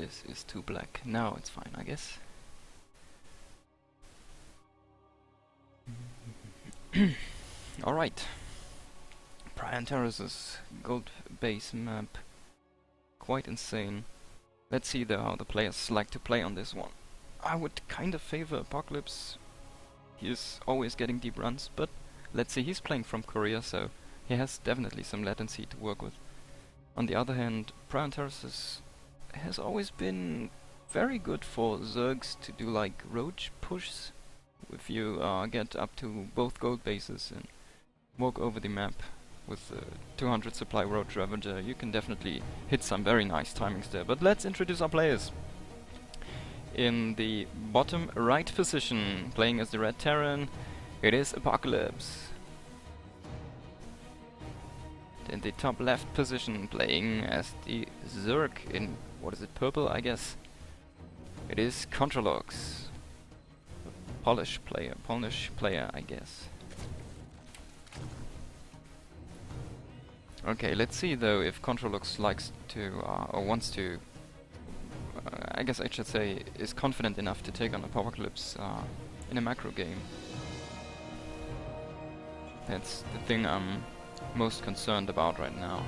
this is too black. Now it's fine, I guess. Alright. Prime Terrace's gold base map. Quite insane. Let's see though how the players like to play on this one. I would kind of favor Apocalypse. He is always getting deep runs, but let's see, he's playing from Korea, so he has definitely some latency to work with. On the other hand, Prime Terrace has always been very good for Zergs to do like roach pushes. If you get up to both gold bases and walk over the map with 200 supply roach ravager, you can definitely hit some very nice timings there. But let's introduce our players. In the bottom right position, playing as the Red Terran, it is Apocalypse. In the top left position, playing as the Zerg in, what is it, purple I guess, it is Controlux. Polish player I guess. Okay, let's see though if Controlux likes to, or wants to, I guess I should say, is confident enough to take on Apocalypse in a macro game. That's the thing I'm most concerned about right now.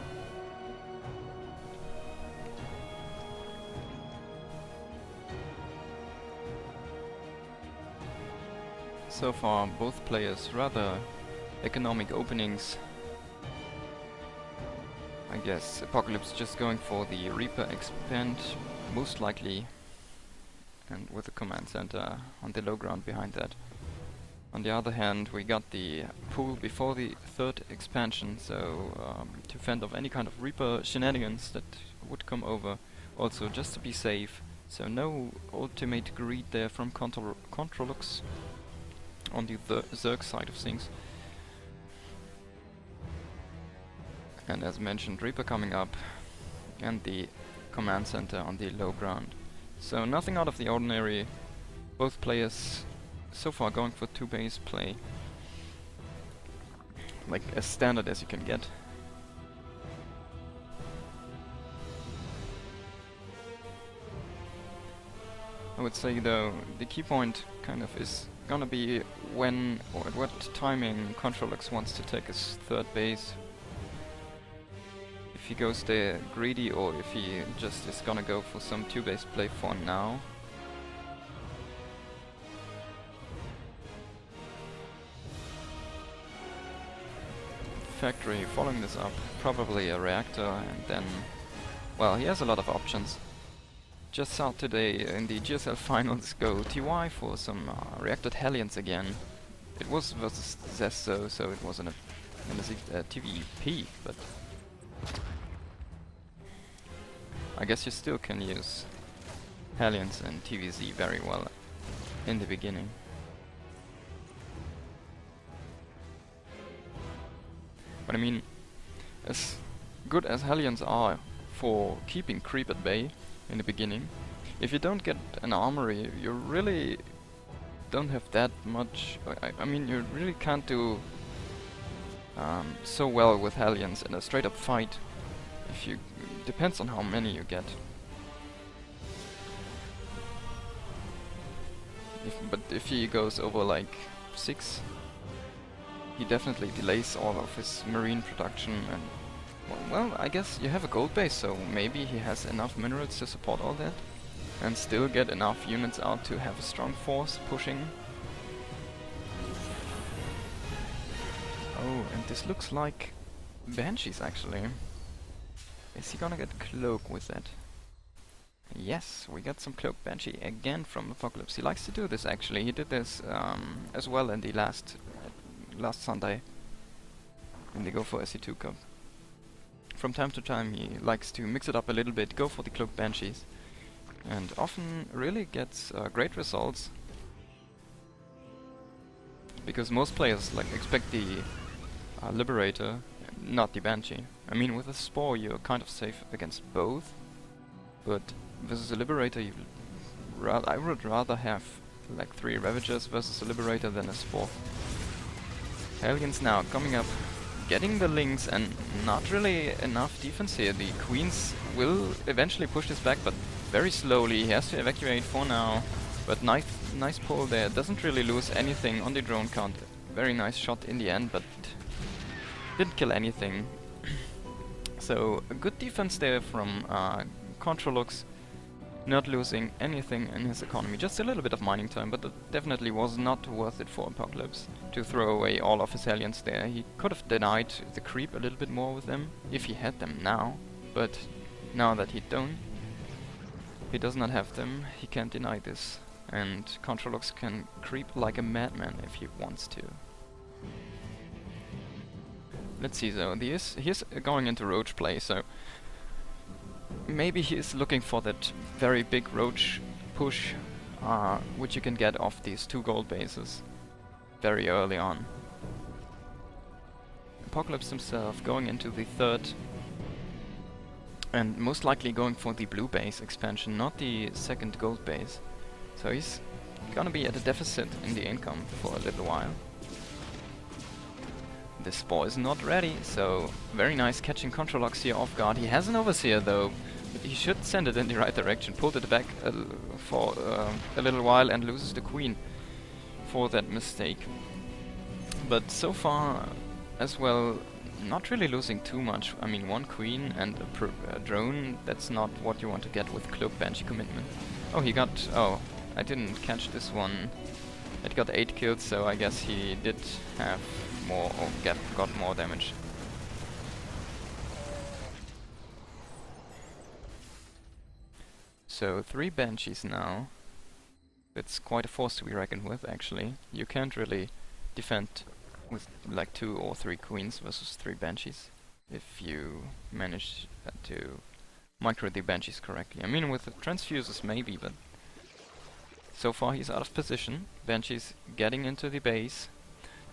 So far, both players rather economic openings. I guess Apocalypse just going for the Reaper expand, most likely, and with the command center on the low ground behind that. On the other hand, we got the pool before the third expansion, so to fend off any kind of Reaper shenanigans that would come over, also just to be safe. So no ultimate greed there from Controlux on the Zerg side of things. And as mentioned, Reaper coming up and the command center on the low ground. So nothing out of the ordinary. Both players so far going for 2 base play, like as standard as you can get. I would say though the key point kind of is gonna be when or at what timing Controlux wants to take his third base. If he goes there greedy or if he just is gonna go for some 2 base play for now. Factory following this up, probably a reactor, and then, well, he has a lot of options. Just saw today in the GSL finals go TY for some reacted Hellions again. It was versus Zesto, so it wasn't a TVP, but I guess you still can use Hellions and TVZ very well in the beginning. But I mean, as good as Hellions are for keeping creep at bay in the beginning, if you don't get an armory, you really don't have that much. I mean, you really can't do so well with Hellions in a straight up fight. If you depends on how many you get. But if he goes over like 6, he definitely delays all of his marine production, and well, I guess you have a gold base, so maybe he has enough minerals to support all that and still get enough units out to have a strong force pushing. Oh, and this looks like Banshees actually. Is he gonna get Cloak with that? Yes, we got some Cloak Banshee again from Apocalypse. He likes to do this actually. He did this as well in the last Sunday in the Go4SC2 Cup. From time to time he likes to mix it up a little bit, go for the Cloak Banshees, and often really gets great results. Because most players like expect the Liberator, not the Banshee. I mean, with a Spore you're kind of safe against both, but versus a Liberator I would rather have like 3 Ravagers versus a Liberator than a Spore. Hellions now coming up, getting the links, and not really enough defense here. The Queens will eventually push this back, but very slowly. He has to evacuate for now. But nice pull there. Doesn't really lose anything on the drone count. Very nice shot in the end, but didn't kill anything. So a good defense there from Controlux. Not losing anything in his economy. Just a little bit of mining time, but it definitely was not worth it for Apocalypse to throw away all of his aliens there. He could have denied the creep a little bit more with them, if he had them now. But now that he does not have them, he can't deny this. And Controlux can creep like a madman if he wants to. Let's see though, he is going into roach play, so maybe he is looking for that very big roach push, which you can get off these 2 gold bases very early on. Apocalypse himself going into the 3rd, and most likely going for the blue base expansion, not the 2nd gold base. So he's gonna be at a deficit in the income for a little while. This spore is not ready, so very nice catching Controlux here off guard. He has an overseer though, but he should send it in the right direction. Pulled it back for a little while and loses the queen for that mistake. But so far as well, not really losing too much. I mean, 1 queen and a drone, that's not what you want to get with Cloak Banshee commitment. Oh, he got... oh, I didn't catch this one. It got 8 kills, so I guess he did have more, or got more damage. So 3 banshees now. It's quite a force to be reckoned with, actually. You can't really defend with like 2 or 3 queens versus 3 banshees if you manage to micro the banshees correctly. I mean, with the transfuses maybe, but so far he's out of position. Banshees getting into the base.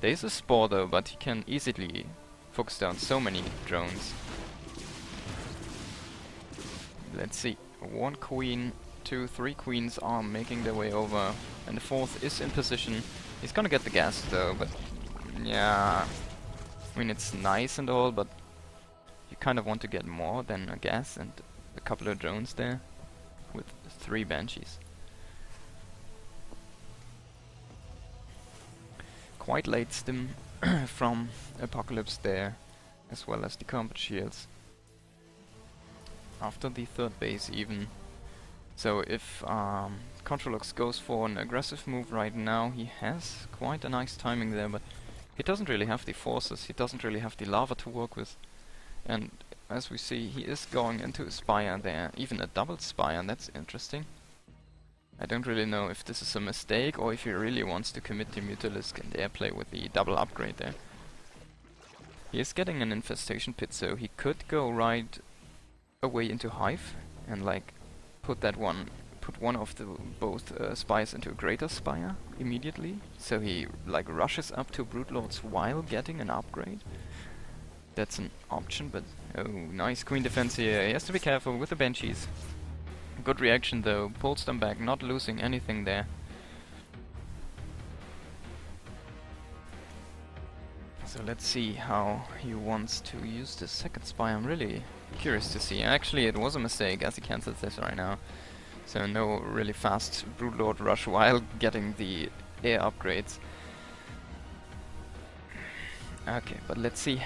There is a spore though, but he can easily focus down so many drones. Let's see. 1 queen, 2, 3 queens are making their way over, and the 4th is in position. He's gonna get the gas though, but yeah, I mean it's nice and all, but you kind of want to get more than a gas and a couple of drones there with 3 banshees. Quite late stim from Apocalypse there, as well as the combat shields. After the 3rd base even. So if Controlux goes for an aggressive move right now, he has quite a nice timing there, but he doesn't really have the forces, he doesn't really have the lava to work with. And as we see, he is going into a spire there, even a double spire, that's interesting. I don't really know if this is a mistake or if he really wants to commit to Mutalisk and airplay with the double upgrade there. He is getting an infestation pit, so he could go right away into Hive and like put one of the both spires into a greater spire immediately, so he like rushes up to Broodlords while getting an upgrade. That's an option, but oh, nice queen defense here. He has to be careful with the banshees. Good reaction though, pulls them back, not losing anything there. So let's see how he wants to use the 2nd spy. I'm really curious to see. Actually, it was a mistake as he cancels this right now. So no really fast Broodlord rush while getting the air upgrades. Okay, but let's see.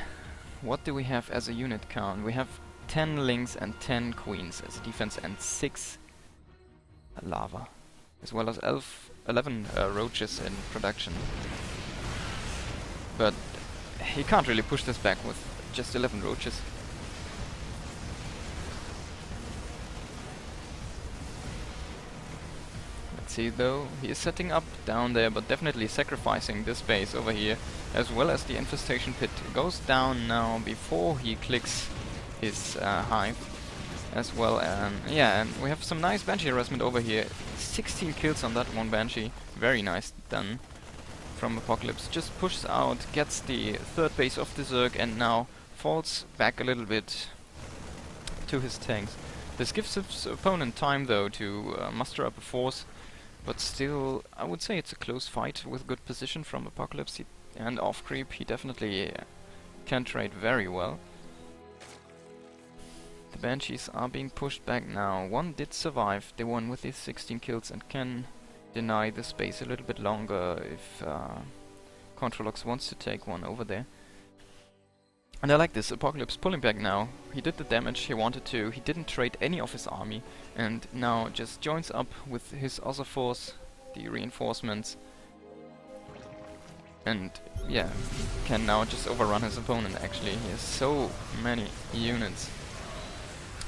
What do we have as a unit count? We have 10 lings and 10 queens as defense and 6 lava. As well as 11 roaches in production. But he can't really push this back with just 11 roaches. Let's see though, he is setting up down there, but definitely sacrificing this base over here, as well as the infestation pit goes down now before he clicks his hive as well. Yeah, and we have some nice Banshee harassment over here. 16 kills on that one Banshee, very nice done from Apocalypse. Just pushes out, gets the 3rd base of the Zerg, and now falls back a little bit to his tanks. This gives his opponent time though to muster up a force, but still I would say it's a close fight with good position from Apocalypse, and off creep he definitely can trade very well. The Banshees are being pushed back now. One did survive, the one with his 16 kills, and can deny the space a little bit longer if Controlux wants to take one over there. And I like this, Apocalypse pulling back now. He did the damage he wanted to, he didn't trade any of his army, and now just joins up with his other force, the reinforcements, and yeah, can now just overrun his opponent actually. He has so many units.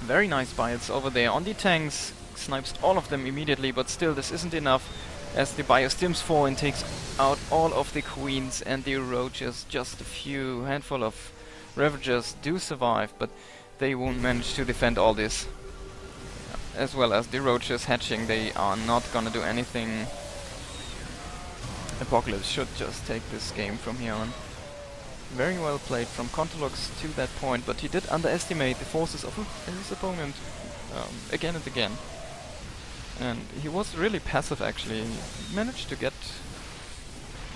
Very nice bites over there on the tanks, snipes all of them immediately, but still this isn't enough as the Biostims fall and takes out all of the queens and the roaches. Just a few handful of Ravagers do survive, but they won't manage to defend all this. As well as the roaches hatching, they are not gonna do anything. Apocalypse should just take this game from here on. Very well played from Controlux to that point, but he did underestimate the forces of his opponent again and again. And he was really passive actually. He managed to get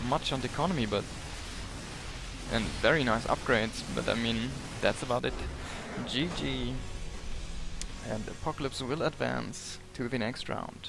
much on the economy, but and very nice upgrades, but I mean, that's about it. GG. And Apocalypse will advance to the next round.